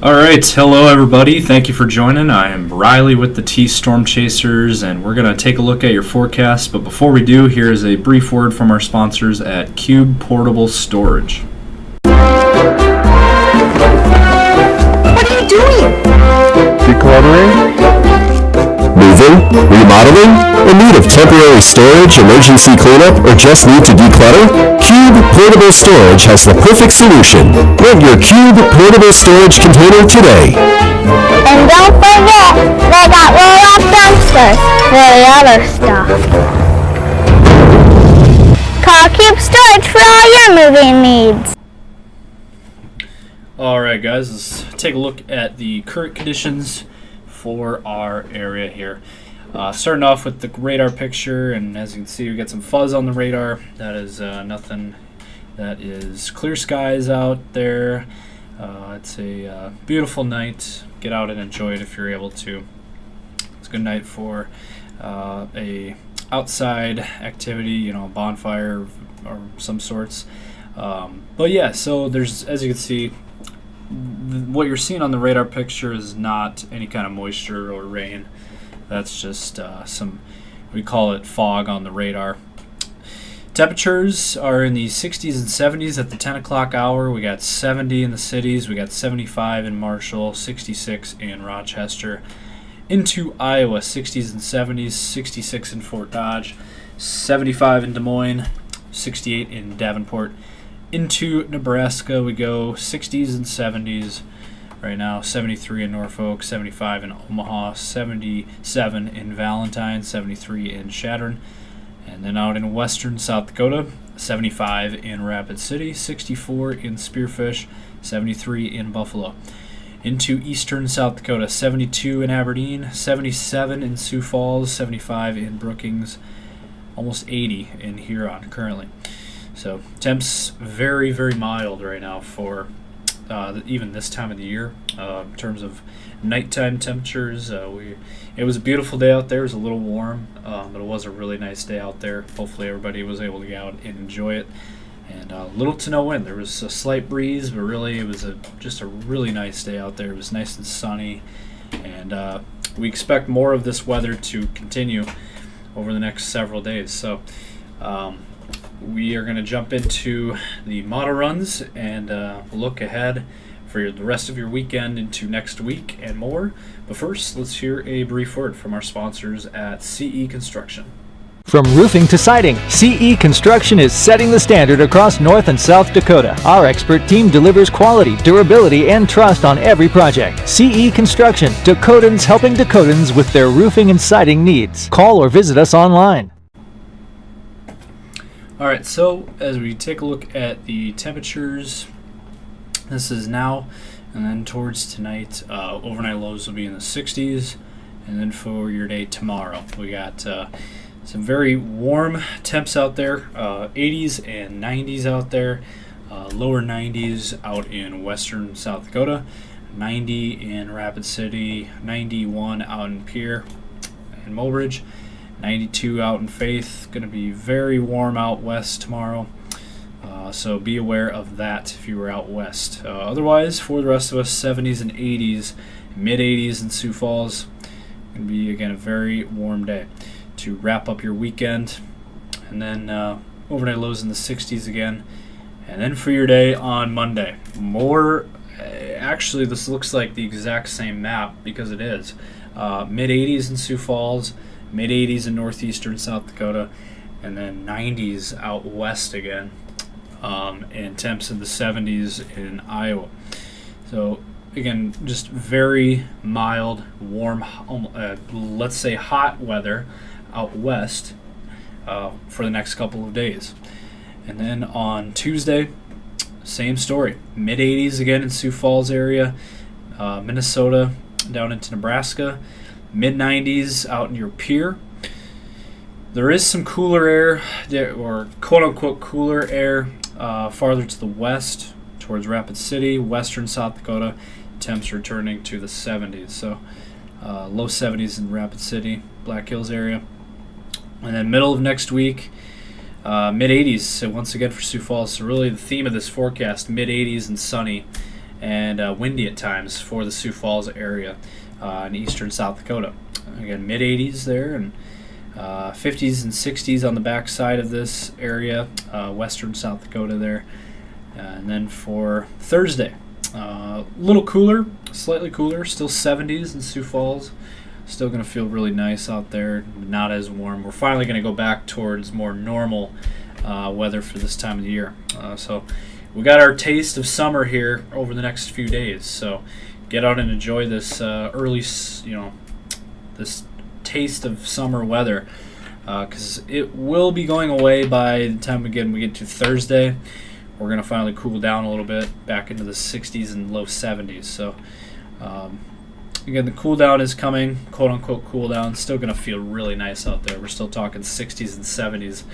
All right, hello everybody. Thank you for joining. I am Riley with the T Storm Chasers, and we're going to take a look at your forecast. But before we do, here is a brief word from our sponsors at Cube Portable Storage. What are you doing? Decluttering? Moving? Remodeling? In need of temporary storage, emergency cleanup, or just need to declutter? Cube Portable Storage has the perfect solution. Get your Cube Portable Storage container today. And don't forget, they got roll-off dumpsters for the other stuff. Call Cube Storage for all your moving needs. All right, guys, let's take a look at the current conditions for our area here. Starting off with the radar picture, and as you can see, we got some fuzz on the radar. That is nothing. That is clear skies out there. It's a beautiful night. Get out and enjoy it if you're able to. It's a good night for a outside activity, a bonfire or some sorts. But yeah, so there's, as you can see, what you're seeing on the radar picture is not any kind of moisture or rain. That's just we call it fog on the radar. Temperatures are in the 60s and 70s at the 10 o'clock hour. We got 70 in the cities. We got 75 in Marshall, 66 in Rochester. Into Iowa, 60s and 70s, 66 in Fort Dodge, 75 in Des Moines, 68 in Davenport. Into Nebraska, we go 60s and 70s right now, 73 in Norfolk, 75 in Omaha, 77 in Valentine, 73 in Chadron. And then out in western South Dakota, 75 in Rapid City, 64 in Spearfish, 73 in Buffalo. Into eastern South Dakota, 72 in Aberdeen, 77 in Sioux Falls, 75 in Brookings, almost 80 in Huron currently. So temps very, very mild right now for even this time of the year. In terms of nighttime temperatures, it was a beautiful day out there. It was a little warm, but it was a really nice day out there. Hopefully everybody was able to get out and enjoy it. And little to no wind. There was a slight breeze, but really it was just a really nice day out there. It was nice and sunny, and we expect more of this weather to continue over the next several days. So we are going to jump into the model runs and look ahead for the rest of your weekend into next week and more. But first, let's hear a brief word from our sponsors at CE Construction. From roofing to siding, CE Construction is setting the standard across North and South Dakota. Our expert team delivers quality, durability, and trust on every project. CE Construction, Dakotans helping Dakotans with their roofing and siding needs. Call or visit us online. All right, so as we take a look at the temperatures, this is now, and then towards tonight, overnight lows will be in the 60s, and then for your day tomorrow, we got some very warm temps out there, 80s and 90s out there, lower 90s out in western South Dakota, 90 in Rapid City, 91 out in Pierre and Mobridge, 92 out in Faith. Going to be very warm out west tomorrow, so be aware of that if you were out west. Otherwise, for the rest of us, 70s and 80s, mid 80s in Sioux Falls. Going to be, again, a very warm day to wrap up your weekend. And then overnight lows in the 60s again. And then for your day on Monday, more, actually this looks like the exact same map because it is. Mid 80s in Sioux Falls, mid 80s in northeastern South Dakota, and then 90s out west again, and temps in the 70s in Iowa. So again, just very mild, warm, let's say hot weather out west for the next couple of days. And then on Tuesday, same story, mid 80s again in Sioux Falls area, Minnesota down into Nebraska, mid 90s out in your Pierre. There is some cooler air, or quote-unquote cooler air, farther to the west towards Rapid City, western South Dakota. Temps returning to the 70s, so low 70s in Rapid City, Black Hills area. And then middle of next week, mid 80s, so once again for Sioux Falls. So really the theme of this forecast, mid 80s and sunny. and windy at times for the Sioux Falls area in eastern South Dakota. Again, mid 80s there, and 50s and 60s on the back side of this area, western South Dakota there. And then for Thursday, a little cooler, slightly cooler, still 70s in Sioux Falls. Still going to feel really nice out there, not as warm. We're finally going to go back towards more normal weather for this time of the year. So we got our taste of summer here over the next few days. So get out and enjoy this this taste of summer weather, because it will be going away by the time we get to Thursday. We're going to finally cool down a little bit, back into the 60s and low 70s. So again, the cool down is coming, quote unquote cool down. Still going to feel really nice out there. We're still talking 60s and 70s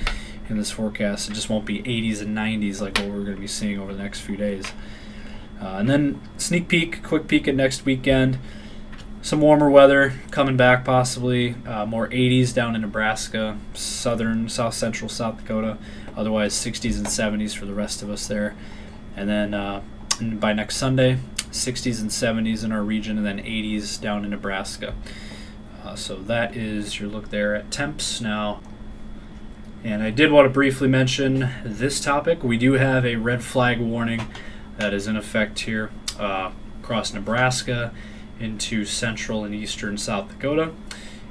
in this forecast. It just won't be 80s and 90s like what we're going to be seeing over the next few days. And then quick peek at next weekend. Some warmer weather coming back, possibly more 80s down in Nebraska, south central South Dakota. Otherwise 60s and 70s for the rest of us there. And then and by next Sunday, 60s and 70s in our region, and then 80s down in Nebraska. So that is your look there at temps now. And I did want to briefly mention this topic. We do have a red flag warning that is in effect here across Nebraska, into central and eastern South Dakota,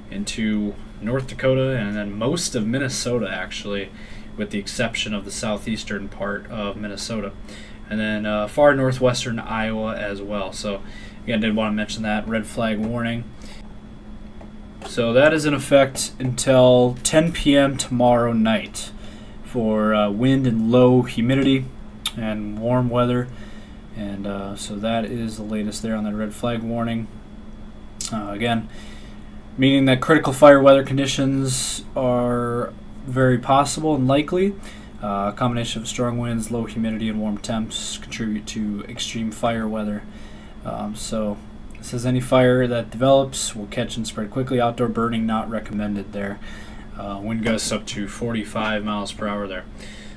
into North Dakota, and then most of Minnesota, actually, with the exception of the southeastern part of Minnesota. And then far northwestern Iowa as well. So again, did want to mention that red flag warning. So that is in effect until 10 p.m. tomorrow night for wind and low humidity and warm weather. And so that is the latest there on that red flag warning. Again, meaning that critical fire weather conditions are very possible and likely. A combination of strong winds, low humidity, and warm temps contribute to extreme fire weather. So it says any fire that develops will catch and spread quickly. Outdoor burning not recommended there. Wind gusts up to 45 miles per hour there.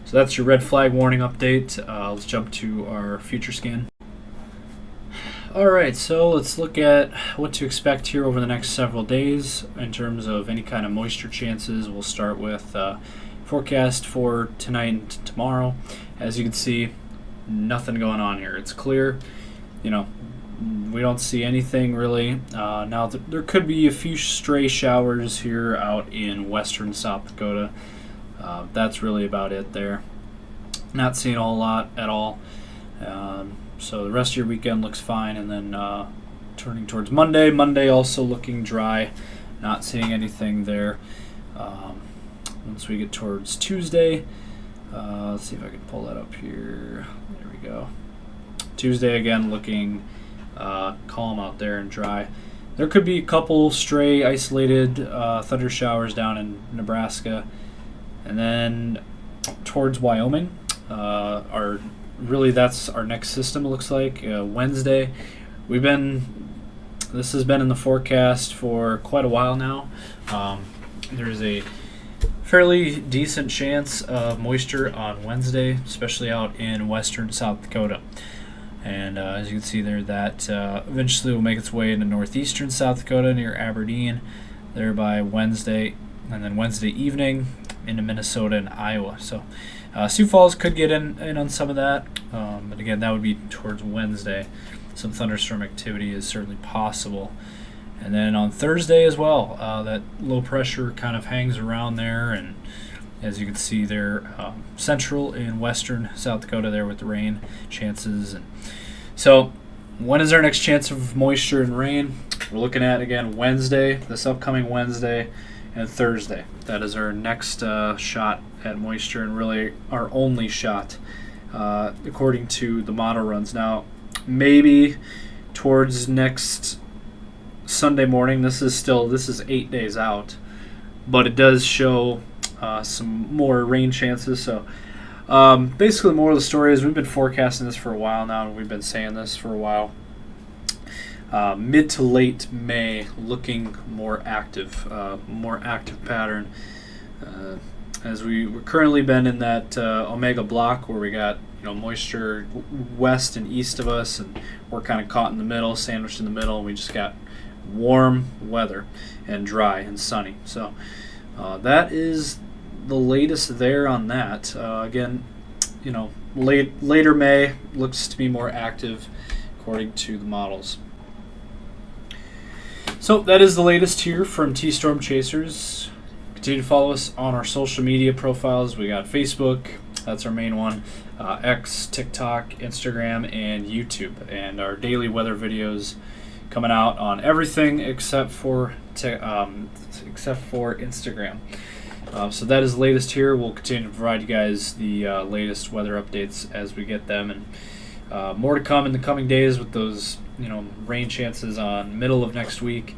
So that's your red flag warning update. Let's jump to our future scan. Alright, so let's look at what to expect here over the next several days in terms of any kind of moisture chances. We'll start with forecast for tonight and tomorrow. As you can see, nothing going on here. It's clear. We don't see anything really. Now, there could be a few stray showers here out in western South Dakota. That's really about it there. Not seeing a whole lot at all. So the rest of your weekend looks fine. And then turning towards Monday. Monday also looking dry. Not seeing anything there. Once we get towards Tuesday, let's see if I can pull that up here. There we go. Tuesday again looking calm out there and dry. There could be a couple stray isolated thunder showers down in Nebraska. And then towards Wyoming, that's our next system, it looks like. Wednesday, this has been in the forecast for quite a while now. There's a fairly decent chance of moisture on Wednesday, especially out in western South Dakota. And as you can see there, that eventually will make its way into northeastern South Dakota near Aberdeen there by Wednesday. And then Wednesday evening into Minnesota and Iowa. So Sioux Falls could get in on some of that. But again, that would be towards Wednesday. Some thunderstorm activity is certainly possible. And then on Thursday as well, that low pressure kind of hangs around there. And as you can see there, central and western South Dakota there with the rain chances. And so when is our next chance of moisture and rain? We're looking at, again, Wednesday, this upcoming Wednesday, and Thursday. That is our next shot at moisture, and really our only shot according to the model runs. Now, maybe towards next Sunday morning, this is 8 days out, but it does show some more rain chances. So basically, the moral of the story is we've been forecasting this for a while now, and we've been saying this for a while. Mid to late May looking more active pattern. as we're currently been in that Omega block where we got moisture west and east of us, and we're kind of caught in the middle, sandwiched in the middle, and we just got warm weather and dry and sunny. So that is the latest there on that. Again, later May looks to be more active according to the models. So that is the latest here from T-Storm Chasers. Continue to follow us on our social media profiles. We got Facebook, that's our main one, X, TikTok, Instagram, and YouTube. And our daily weather videos coming out on everything except for Instagram. So that is the latest here. We'll continue to provide you guys the latest weather updates as we get them, and more to come in the coming days with those rain chances on middle of next week.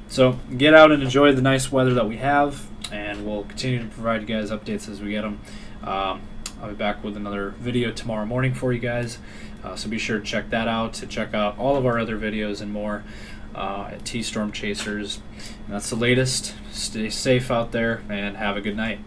So get out and enjoy the nice weather that we have, and we'll continue to provide you guys updates as we get them. I'll be back with another video tomorrow morning for you guys, so be sure to check that out, to check out all of our other videos and more at T-Storm Chasers. And that's the latest. Stay safe out there and have a good night.